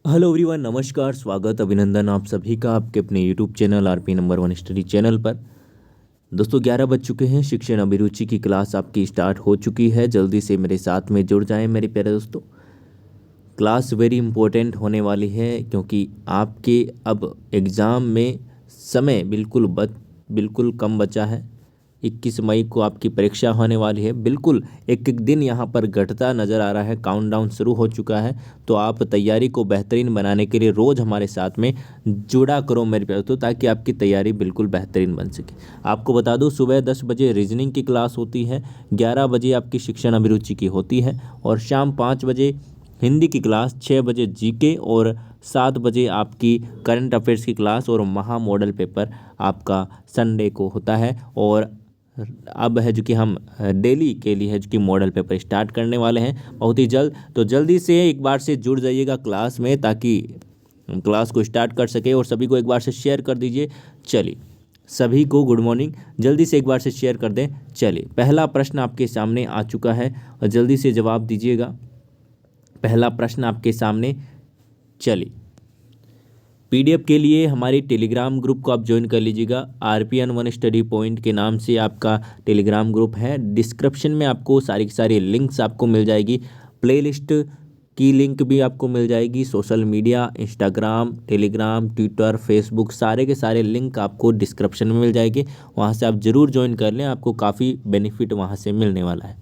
Hello everyone, नमस्कार, स्वागत, अभिनंदन आप सभी का आपके अपने YouTube channel RP number one study channel पर। दोस्तों 11 बज चुके हैं, शिक्षण अभिरुचि की क्लास आपकी स्टार्ट हो चुकी है। जल्दी से मेरे साथ में जुड़ जाएं मेरे प्यारे दोस्तों। क्लास वेरी इंपॉर्टेंट होने वाली है क्योंकि आपके अब एग्ज़ाम में समय बिल्कुल कम बचा है। 21 मई को आपकी परीक्षा होने वाली है। बिल्कुल एक एक दिन यहाँ पर घटता नज़र आ रहा है, काउंटडाउन शुरू हो चुका है। तो आप तैयारी को बेहतरीन बनाने के लिए रोज़ हमारे साथ में जुड़ा करो मेरे प्यारे दोस्तों, ताकि आपकी तैयारी बिल्कुल बेहतरीन बन सके। आपको बता दूं, सुबह 10 बजे रीजनिंग की क्लास होती है, 11 बजे आपकी शिक्षण अभिरुचि की होती है, और शाम 5 बजे हिंदी की क्लास, 6 बजे जीके और 7 बजे आपकी करंट अफेयर्स की क्लास और महा मॉडल पेपर आपका संडे को होता है। और अब है जो कि हम डेली के लिए है जो कि मॉडल पेपर स्टार्ट करने वाले हैं बहुत ही जल्द। तो जल्दी से एक बार से जुड़ जाइएगा क्लास में, ताकि हम क्लास को स्टार्ट कर सके। और सभी को एक बार से शेयर कर दीजिए। चलिए, सभी को गुड मॉर्निंग, जल्दी से एक बार से शेयर कर दें। चलिए, पहला प्रश्न आपके सामने आ चुका है और जल्दी से जवाब दीजिएगा। पहला प्रश्न आपके सामने। चलिए, पीडीएफ के लिए हमारी टेलीग्राम ग्रुप को आप ज्वाइन कर लीजिएगा। आरपीएन वन स्टडी पॉइंट के नाम से आपका टेलीग्राम ग्रुप है। डिस्क्रिप्शन में आपको सारी की सारी लिंक्स आपको मिल जाएगी। प्लेलिस्ट की लिंक भी आपको मिल जाएगी। Social media, Instagram, Telegram, Twitter, Facebook, सारे के सारे लिंक आपको डिस्क्रिप्शन में मिल जाएगी। वहाँ से आप ज़रूर ज्वाइन कर लें, आपको काफ़ी बेनिफिट वहाँ से मिलने वाला है।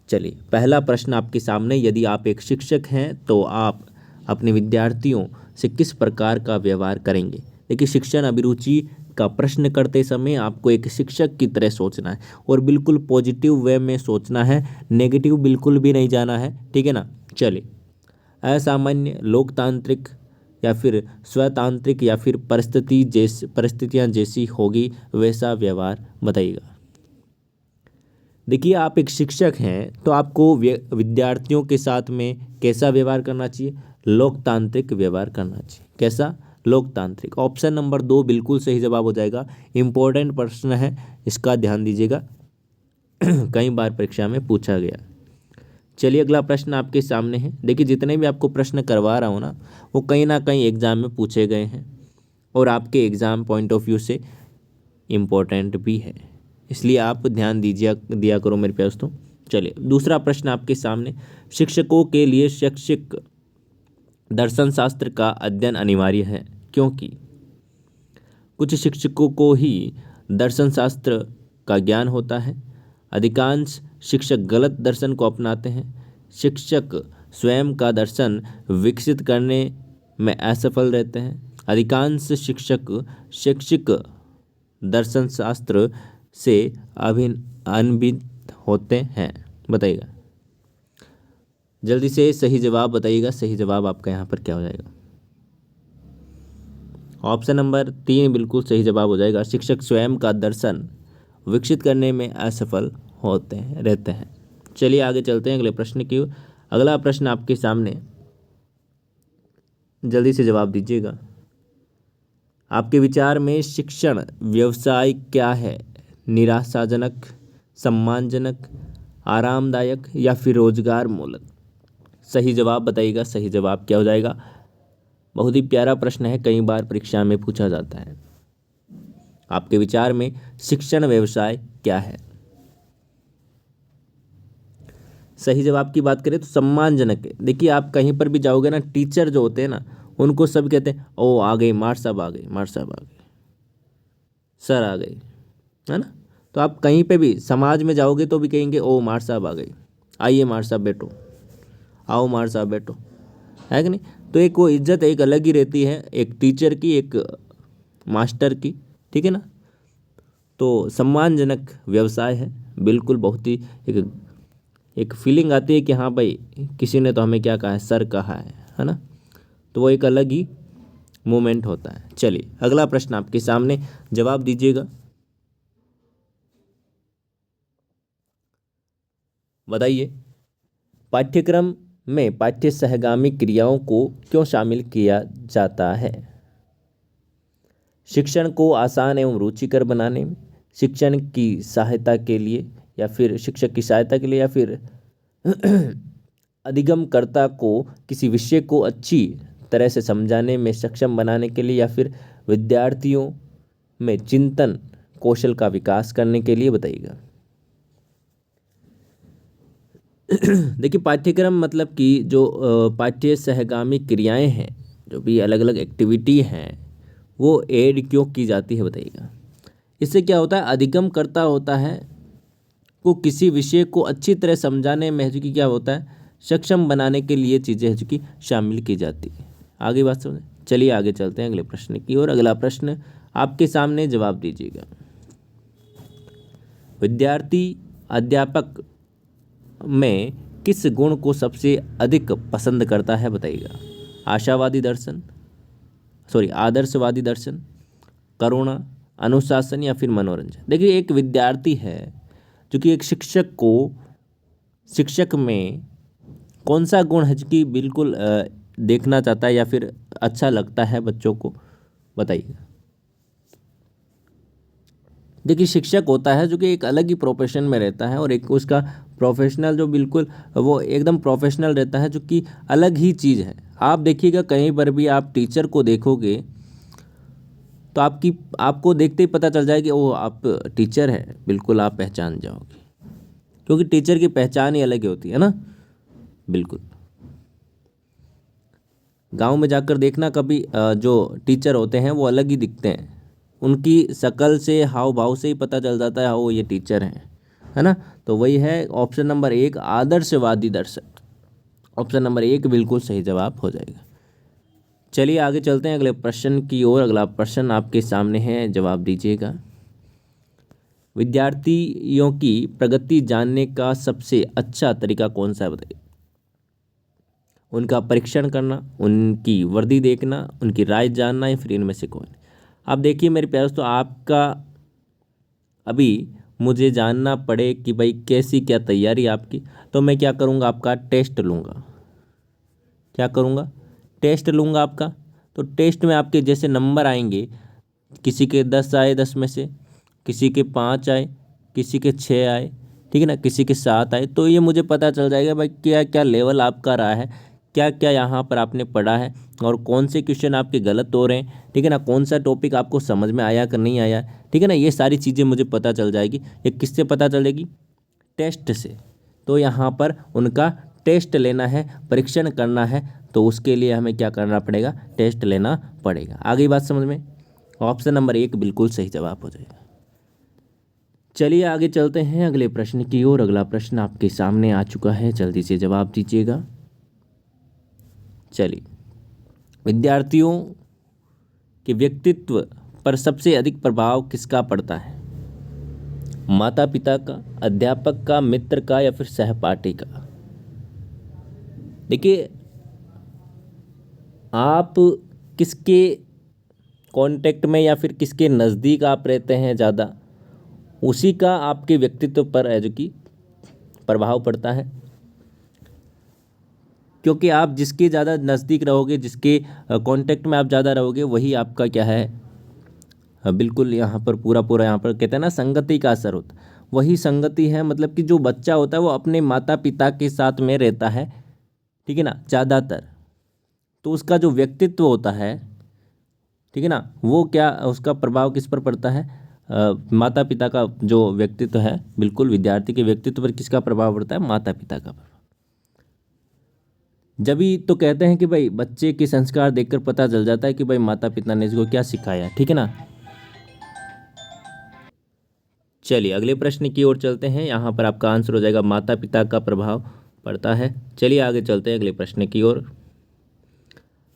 चलिए, पहला प्रश्न आपके सामने। यदि आप एक शिक्षक हैं तो आप अपने विद्यार्थियों से किस प्रकार का व्यवहार करेंगे। देखिए, शिक्षण अभिरुचि का प्रश्न करते समय आपको एक शिक्षक की तरह सोचना है और बिल्कुल पॉजिटिव वे में सोचना है, नेगेटिव बिल्कुल भी नहीं जाना है, ठीक है ना। चलिए, असामान्य, लोकतांत्रिक या फिर स्वतांत्रिक या फिर परिस्थितियाँ जैसी होगी वैसा व्यवहार बताइएगा। देखिए, आप एक शिक्षक हैं तो आपको विद्यार्थियों के साथ में कैसा व्यवहार करना चाहिए? लोकतांत्रिक व्यवहार करना चाहिए। कैसा? लोकतांत्रिक। ऑप्शन नंबर 2 बिल्कुल सही जवाब हो जाएगा। इंपॉर्टेंट प्रश्न है, इसका ध्यान दीजिएगा। कई बार परीक्षा में पूछा गया। चलिए, अगला प्रश्न आपके सामने है। देखिए, जितने भी आपको प्रश्न करवा रहा हूँ ना, वो कहीं ना कहीं एग्जाम में पूछे गए हैं और आपके एग्जाम पॉइंट ऑफ व्यू से इम्पोर्टेंट भी है, इसलिए आप ध्यान दिया करो मेरे प्यारे दोस्तों। चलिए, दूसरा प्रश्न आपके सामने। शिक्षकों के लिए शैक्षिक दर्शन शास्त्र का अध्ययन अनिवार्य है, क्योंकि कुछ शिक्षकों को ही दर्शन शास्त्र का ज्ञान होता है। अधिकांश शिक्षक गलत दर्शन को अपनाते हैं। शिक्षक स्वयं का दर्शन विकसित करने में असफल रहते हैं। अधिकांश शिक्षक शैक्षिक दर्शन शास्त्र से अनभिज्ञ होते हैं। बताइएगा, जल्दी से सही जवाब बताइएगा। सही जवाब आपका यहाँ पर क्या हो जाएगा? ऑप्शन नंबर 3 बिल्कुल सही जवाब हो जाएगा। शिक्षक स्वयं का दर्शन विकसित करने में असफल रहते हैं। चलिए, आगे चलते हैं अगले प्रश्न की ओर। अगला प्रश्न आपके सामने, जल्दी से जवाब दीजिएगा। आपके विचार में शिक्षण व्यवसाय क्या है? निराशाजनक, सम्मानजनक, आरामदायक या फिर रोजगार मूलक? सही जवाब बताइएगा। सही जवाब क्या हो जाएगा? बहुत ही प्यारा प्रश्न है, कई बार परीक्षा में पूछा जाता है। आपके विचार में शिक्षण व्यवसाय क्या है? सही जवाब की बात करें तो सम्मानजनक है। देखिए, आप कहीं पर भी जाओगे ना, टीचर जो होते हैं ना, उनको सब कहते हैं ओ आ गए, मार साहब आ गए, मार साहब आ गए, सर आ गए, है ना। तो आप कहीं पे भी समाज में जाओगे तो भी कहेंगे ओ मार साहब आ गए, आइए मार साहब बैठो, आओ मार साहब बैठो, है कि नहीं। तो एक वो इज्जत एक अलग ही रहती है, एक टीचर की, एक मास्टर की, ठीक है ना। तो सम्मानजनक व्यवसाय है बिल्कुल। बहुत ही एक फीलिंग आती है कि हाँ भाई, किसी ने तो हमें क्या कहा है, सर कहा है ना। तो वो एक अलग ही मोमेंट होता है। चलिए, अगला प्रश्न आपके सामने, जवाब दीजिएगा। बताइए, पाठ्यक्रम में पाठ्य सहगामी क्रियाओं को क्यों शामिल किया जाता है? शिक्षण को आसान एवं रुचिकर बनाने में, शिक्षण की सहायता के लिए या फिर शिक्षक की सहायता के लिए, या फिर अधिगमकर्ता को किसी विषय को अच्छी तरह से समझाने में सक्षम बनाने के लिए या फिर विद्यार्थियों में चिंतन कौशल का विकास करने के लिए बताइएगा। देखिए, पाठ्यक्रम मतलब कि जो पाठ्य सहगामी क्रियाएं हैं, जो भी अलग अलग एक्टिविटी हैं, वो ऐड क्यों की जाती है बताइएगा। इससे क्या होता है, अधिगम करता होता है को किसी विषय को अच्छी तरह समझाने में जो कि क्या होता है, सक्षम बनाने के लिए चीज़ें जो कि शामिल की जाती है। आगे बात समझे। चलिए आगे चलते हैं अगले प्रश्न की ओर। अगला प्रश्न आपके सामने, जवाब दीजिएगा। विद्यार्थी अध्यापक में किस गुण को सबसे अधिक पसंद करता है बताइएगा। आदर्शवादी दर्शन, करुणा, अनुशासन या फिर मनोरंजन। देखिए, एक विद्यार्थी है जो कि एक शिक्षक में कौन सा गुण है जो कि बिल्कुल देखना चाहता है या फिर अच्छा लगता है बच्चों को, बताइएगा। देखिए, शिक्षक होता है जो कि एक अलग ही प्रोफेशन में रहता है और एक उसका प्रोफेशनल जो बिल्कुल वो एकदम प्रोफेशनल रहता है, जो कि अलग ही चीज़ है। आप देखिएगा, कहीं पर भी आप टीचर को देखोगे तो आपको देखते ही पता चल जाएगा कि वो आप टीचर हैं, बिल्कुल आप पहचान जाओगे, क्योंकि टीचर की पहचान ही अलग होती है ना। बिल्कुल, गांव में जाकर देखना कभी, जो टीचर होते हैं वो अलग ही दिखते हैं, उनकी शक्ल से, हाव भाव से ही पता चल जाता है वो ये टीचर हैं, है ना। तो वही है ऑप्शन नंबर 1, आदर्शवादी दर्शक। ऑप्शन नंबर 1 बिल्कुल सही जवाब हो जाएगा। चलिए आगे चलते हैं अगले प्रश्न की ओर। अगला प्रश्न आपके सामने है, जवाब दीजिएगा। विद्यार्थियों की प्रगति जानने का सबसे अच्छा तरीका कौन सा है बताइए। उनका परीक्षण करना, उनकी वर्दी देखना, उनकी राय जानना या फिर इनमें से कौन। अब देखिए मेरे प्यारे दोस्तों, आपका अभी मुझे जानना पड़े कि भाई कैसी क्या तैयारी आपकी, तो मैं क्या करूँगा, आपका टेस्ट लूँगा। क्या करूँगा, टेस्ट लूँगा आपका। तो टेस्ट में आपके जैसे नंबर आएंगे, किसी के 10 आए 10 में से, किसी के 5 आए, किसी के 6 आए, ठीक है ना, किसी के 7 आए, तो ये मुझे पता चल जाएगा भाई क्या क्या लेवल आपका रहा है, क्या क्या यहाँ पर आपने पढ़ा है और कौन से क्वेश्चन आपके गलत हो रहे हैं, ठीक है ना, कौन सा टॉपिक आपको समझ में आया कि नहीं आया, ठीक है ना। ये सारी चीज़ें मुझे पता चल जाएगी। ये किससे पता चलेगी, टेस्ट से। तो यहाँ पर उनका टेस्ट लेना है, परीक्षण करना है, तो उसके लिए हमें क्या करना पड़ेगा, टेस्ट लेना पड़ेगा। आगे बात समझ में। ऑप्शन नंबर 1 बिल्कुल सही जवाब हो जाएगा। चलिए आगे चलते हैं अगले प्रश्न की ओर। अगला प्रश्न आपके सामने आ चुका है, जल्दी से जवाब दीजिएगा। चलिए, विद्यार्थियों के व्यक्तित्व पर सबसे अधिक प्रभाव किसका पड़ता है। माता पिता का, अध्यापक का, मित्र का या फिर सहपाठी का। देखिए, आप किसके कांटेक्ट में या फिर किसके नज़दीक आप रहते हैं ज़्यादा, उसी का आपके व्यक्तित्व पर है जो कि प्रभाव पड़ता है। क्योंकि आप जिसके ज़्यादा नज़दीक रहोगे, जिसके कांटेक्ट में आप ज़्यादा रहोगे, वही आपका क्या है, बिल्कुल यहाँ पर पूरा यहाँ पर कहते हैं ना, संगति का असर होता है। वही संगति है, मतलब कि जो बच्चा होता है वो अपने माता पिता के साथ में रहता है, ठीक है ना, ज़्यादातर। तो उसका जो व्यक्तित्व होता है, ठीक है ना, वो क्या, उसका प्रभाव किस पर पड़ता है, माता पिता का जो व्यक्तित्व है, बिल्कुल विद्यार्थी के व्यक्तित्व पर किसका प्रभाव पड़ता है, माता पिता का प्रभाव। जब भी तो कहते हैं कि भाई बच्चे के संस्कार देखकर पता चल जाता है कि भाई माता पिता ने इसको क्या सिखाया, ठीक है ना। चलिए अगले प्रश्न की ओर चलते हैं। यहाँ पर आपका आंसर हो जाएगा, माता पिता का प्रभाव पड़ता है। चलिए आगे चलते हैं अगले प्रश्न की ओर।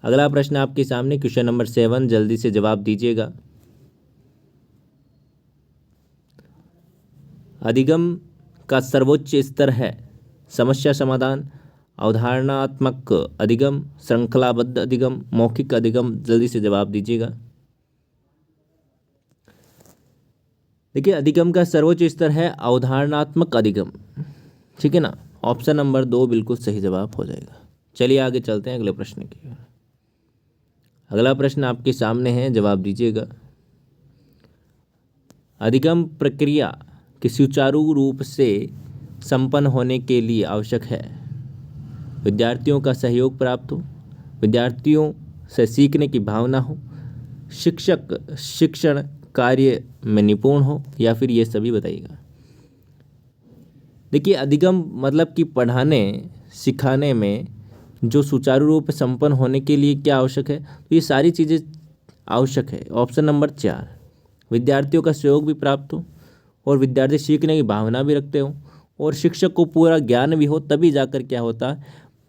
अगला प्रश्न आपके सामने, क्वेश्चन नंबर 7, जल्दी से जवाब दीजिएगा। अधिगम का सर्वोच्च स्तर है समस्या समाधान, अवधारणात्मक अधिगम, श्रृंखलाबद्ध अधिगम, मौखिक अधिगम। जल्दी से जवाब दीजिएगा। देखिए, अधिगम का सर्वोच्च स्तर है अवधारणात्मक अधिगम, ठीक है ना। ऑप्शन नंबर 2 बिल्कुल सही जवाब हो जाएगा। चलिए आगे चलते हैं अगले प्रश्न की ओर। अगला प्रश्न आपके सामने है, जवाब दीजिएगा। अधिगम प्रक्रिया के सुचारू रूप से संपन्न होने के लिए आवश्यक है। विद्यार्थियों का सहयोग प्राप्त हो, विद्यार्थियों से सीखने की भावना हो, शिक्षक शिक्षण कार्य में निपुण हो, या फिर ये सभी बताइएगा। देखिए अधिगम मतलब कि पढ़ाने सिखाने में जो सुचारू रूप से संपन्न होने के लिए क्या आवश्यक है, तो ये सारी चीज़ें आवश्यक है। ऑप्शन नंबर 4, विद्यार्थियों का सहयोग भी प्राप्त हो और विद्यार्थी सीखने की भावना भी रखते हो और शिक्षक को पूरा ज्ञान भी हो, तभी जाकर क्या होता है,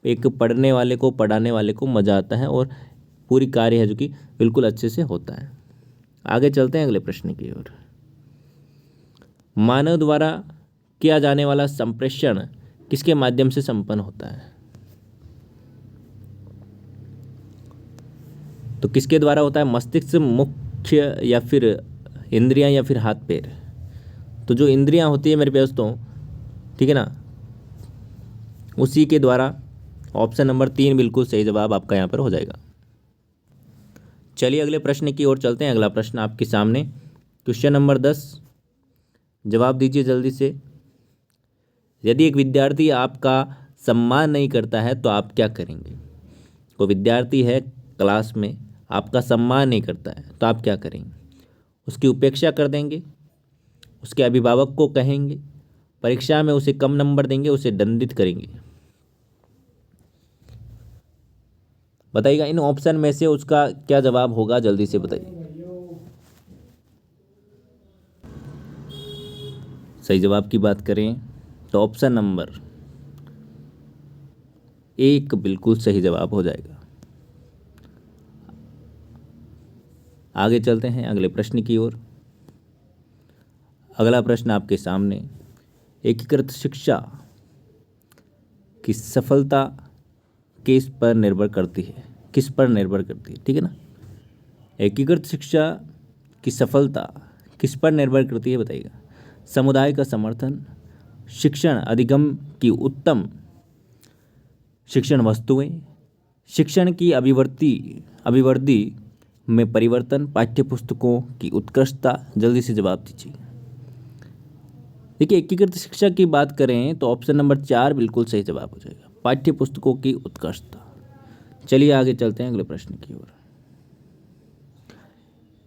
एक पढ़ने वाले को पढ़ाने वाले को मजा आता है और पूरी कार्य है जो कि बिल्कुल अच्छे से होता है। आगे चलते हैं अगले प्रश्न की ओर। मानव द्वारा किया जाने वाला संप्रेषण किसके माध्यम से संपन्न होता है? तो किसके द्वारा होता है? मस्तिष्क, मुख्य, या फिर इंद्रियां, या फिर हाथ पैर। तो जो इंद्रियां होती है मेरे दोस्तों, ठीक है ना, उसी के द्वारा। ऑप्शन नंबर 3 बिल्कुल सही जवाब आपका यहाँ पर हो जाएगा। चलिए अगले प्रश्न की ओर चलते हैं। अगला प्रश्न आपके सामने, क्वेश्चन नंबर 10, जवाब दीजिए जल्दी से। यदि एक विद्यार्थी आपका सम्मान नहीं करता है तो आप क्या करेंगे? कोई विद्यार्थी है क्लास में, आपका सम्मान नहीं करता है तो आप क्या करेंगे? उसकी उपेक्षा कर देंगे, उसके अभिभावक को कहेंगे, परीक्षा में उसे कम नंबर देंगे, उसे दंडित करेंगे? बताइएगा इन ऑप्शन में से उसका क्या जवाब होगा, जल्दी से बताइए। सही जवाब की बात करें तो ऑप्शन नंबर 1 बिल्कुल सही जवाब हो जाएगा। आगे चलते हैं अगले प्रश्न की ओर। अगला प्रश्न आपके सामने, एकीकृत शिक्षा की सफलता किस पर निर्भर करती है? ठीक है ना। एकीकृत शिक्षा की सफलता किस पर निर्भर करती है बताइएगा। समुदाय का समर्थन, शिक्षण अधिगम की उत्तम शिक्षण वस्तुएं, शिक्षण की अभिवृद्धि में परिवर्तन, पाठ्यपुस्तकों की उत्कृष्टता? जल्दी से जवाब दीजिए। देखिए एकीकृत शिक्षा की बात करें तो ऑप्शन नंबर 4 बिल्कुल सही जवाब हो जाएगा, पाठ्यपुस्तकों की उत्कृष्टता। चलिए आगे चलते हैं अगले प्रश्न की ओर।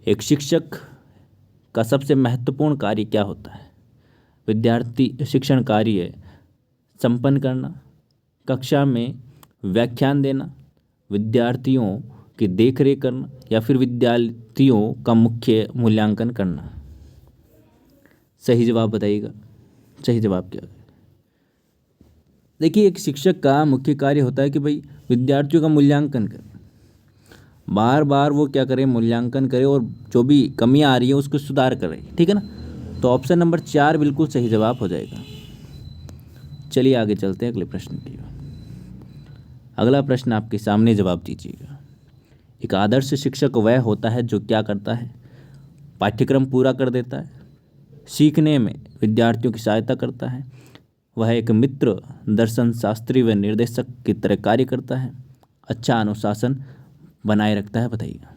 एक शिक्षक का सबसे महत्वपूर्ण कार्य क्या होता है? विद्यार्थी शिक्षण कार्य संपन्न करना, कक्षा में व्याख्यान देना, विद्यार्थियों की देखरेख करना, या फिर विद्यार्थियों का मुख्य मूल्यांकन करना? सही जवाब बताइएगा। सही जवाब क्या है? देखिए एक शिक्षक का मुख्य कार्य होता है कि भाई विद्यार्थियों का मूल्यांकन करें, बार बार वो क्या करें, मूल्यांकन करे और जो भी कमियां आ रही है उसको सुधार करें, ठीक है ना। तो ऑप्शन नंबर 4 बिल्कुल सही जवाब हो जाएगा। चलिए आगे चलते हैं अगले प्रश्न की ओर। अगला प्रश्न आपके सामने, जवाब दीजिएगा। एक आदर्श शिक्षक वह होता है जो क्या करता है? पाठ्यक्रम पूरा कर देता है, सीखने में विद्यार्थियों की सहायता करता है, वह एक मित्र, दर्शन शास्त्री व निर्देशक की तरह कार्य करता है, अच्छा अनुशासन बनाए रखता है? बताइएगा।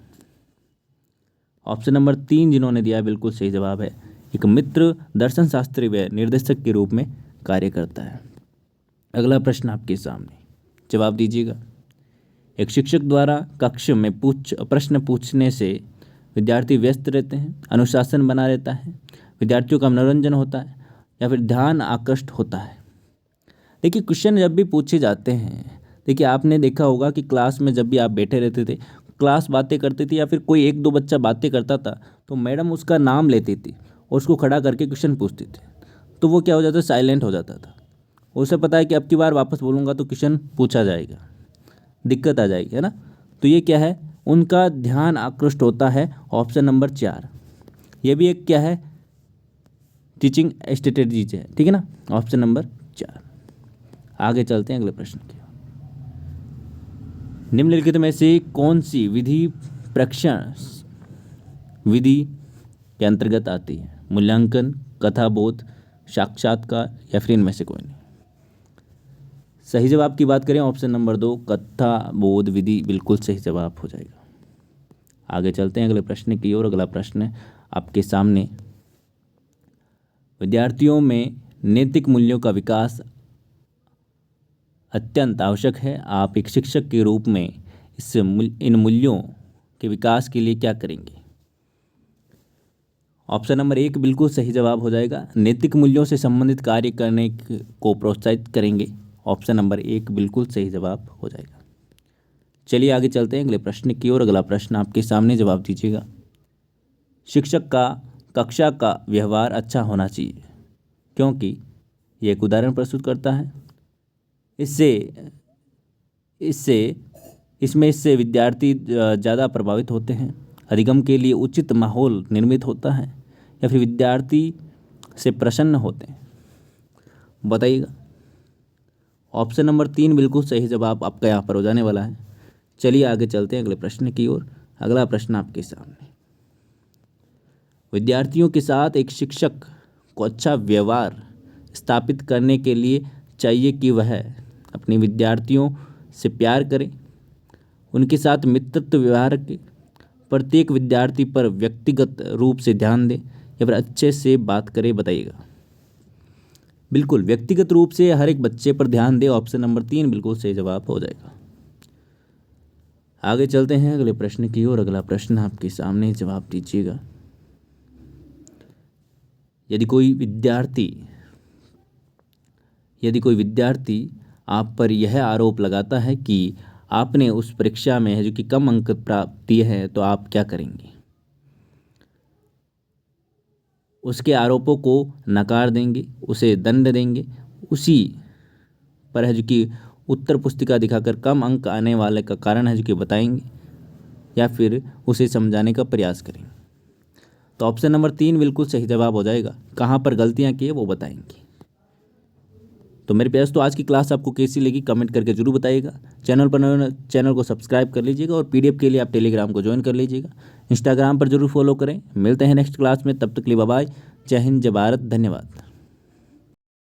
ऑप्शन नंबर 3 जिन्होंने दिया बिल्कुल सही जवाब है, एक मित्र, दर्शन शास्त्री व निर्देशक के रूप में कार्य करता है। अगला प्रश्न आपके सामने, जवाब दीजिएगा। एक शिक्षक द्वारा कक्षा में प्रश्न पूछने से विद्यार्थी व्यस्त रहते हैं, अनुशासन बना रहता है, विद्यार्थियों का मनोरंजन होता है, या फिर ध्यान आकृष्ट होता है? देखिए क्वेश्चन जब भी पूछे जाते हैं, देखिए आपने देखा होगा कि क्लास में जब भी आप बैठे रहते थे, क्लास बातें करती थी या फिर कोई एक दो बच्चा बातें करता था तो मैडम उसका नाम लेती थी और उसको खड़ा करके क्वेश्चन पूछती थी, तो वो क्या हो जाता, साइलेंट हो जाता था। उसे पता है कि अब की बार वापस बोलूँगा तो क्वेश्चन पूछा जाएगा, दिक्कत आ जाएगी, है ना। तो ये क्या है, उनका ध्यान आकृष्ट होता है। ऑप्शन नंबर 4 ये भी एक क्या है, टीचिंग स्ट्रेटेजीज है, ठीक है ना। Option number 4। आगे चलते हैं अगले प्रश्न की। निम्नलिखित में से कौन सी विधि प्रेक्षण विधि के अंतर्गत आती है? मूल्यांकन, कथाबोध, साक्षात्कार, या फिर इनमें से कोई नहीं? सही जवाब की बात करें ऑप्शन नंबर 2 कथाबोध विधि बिल्कुल सही जवाब हो जाएगा। आगे चलते हैं अगले प्रश्न की ओर। अगला प्रश्न आपके सामने, विद्यार्थियों में नैतिक मूल्यों का विकास अत्यंत आवश्यक है। आप एक शिक्षक के रूप में इन मूल्यों के विकास के लिए क्या करेंगे? ऑप्शन नंबर 1 बिल्कुल सही जवाब हो जाएगा। नैतिक मूल्यों से संबंधित कार्य करने को प्रोत्साहित करेंगे। ऑप्शन नंबर 1 बिल्कुल सही जवाब हो जाएगा। चलिए आगे चलते हैं अगले प्रश्न की ओर। अगला प्रश्न आपके सामने, जवाब दीजिएगा। शिक्षक का कक्षा का व्यवहार अच्छा होना चाहिए क्योंकि यह एक उदाहरण प्रस्तुत करता है। इससे विद्यार्थी ज़्यादा प्रभावित होते हैं। अधिगम के लिए उचित माहौल निर्मित होता है या फिर विद्यार्थी से प्रसन्न होते हैं? बताइएगा। ऑप्शन नंबर 3 बिल्कुल सही जवाब आपका यहाँ पर हो जाने वाला है। चलिए आगे चलते हैं अगले प्रश्न की ओर। अगला प्रश्न आपके सामने, विद्यार्थियों के साथ एक शिक्षक को अच्छा व्यवहार स्थापित करने के लिए चाहिए कि वह अपने विद्यार्थियों से प्यार करे, उनके साथ मित्रत्व व्यवहार के, प्रत्येक विद्यार्थी पर व्यक्तिगत रूप से ध्यान दे या फिर अच्छे से बात करे? बताइएगा। बिल्कुल व्यक्तिगत रूप से हर एक बच्चे पर ध्यान दे। ऑप्शन नंबर 3 बिल्कुल सही जवाब हो जाएगा। आगे चलते हैं अगले प्रश्न की ओर। अगला प्रश्न आपके सामने, जवाब दीजिएगा। यदि कोई विद्यार्थी आप पर यह आरोप लगाता है कि आपने उस परीक्षा में है जो कि कम अंक प्राप्त किए हैं, तो आप क्या करेंगे? उसके आरोपों को नकार देंगे, उसे दंड देंगे, उसी पर है जो कि उत्तर पुस्तिका दिखाकर कम अंक आने वाले का कारण है जो कि बताएंगे, या फिर उसे समझाने का प्रयास करेंगे? तो ऑप्शन नंबर 3 बिल्कुल सही जवाब हो जाएगा। कहाँ पर गलतियाँ की है वो बताएंगे। तो मेरे प्यारे दोस्तों, आज की क्लास आपको कैसी लगी कमेंट करके जरूर बताइएगा। चैनल को सब्सक्राइब कर लीजिएगा और पीडीएफ के लिए आप टेलीग्राम को ज्वाइन कर लीजिएगा। इंस्टाग्राम पर जरूर फॉलो करें। मिलते हैं नेक्स्ट क्लास में, तब तक के लिए बाय बाय। जय हिंद, जय भारत, धन्यवाद।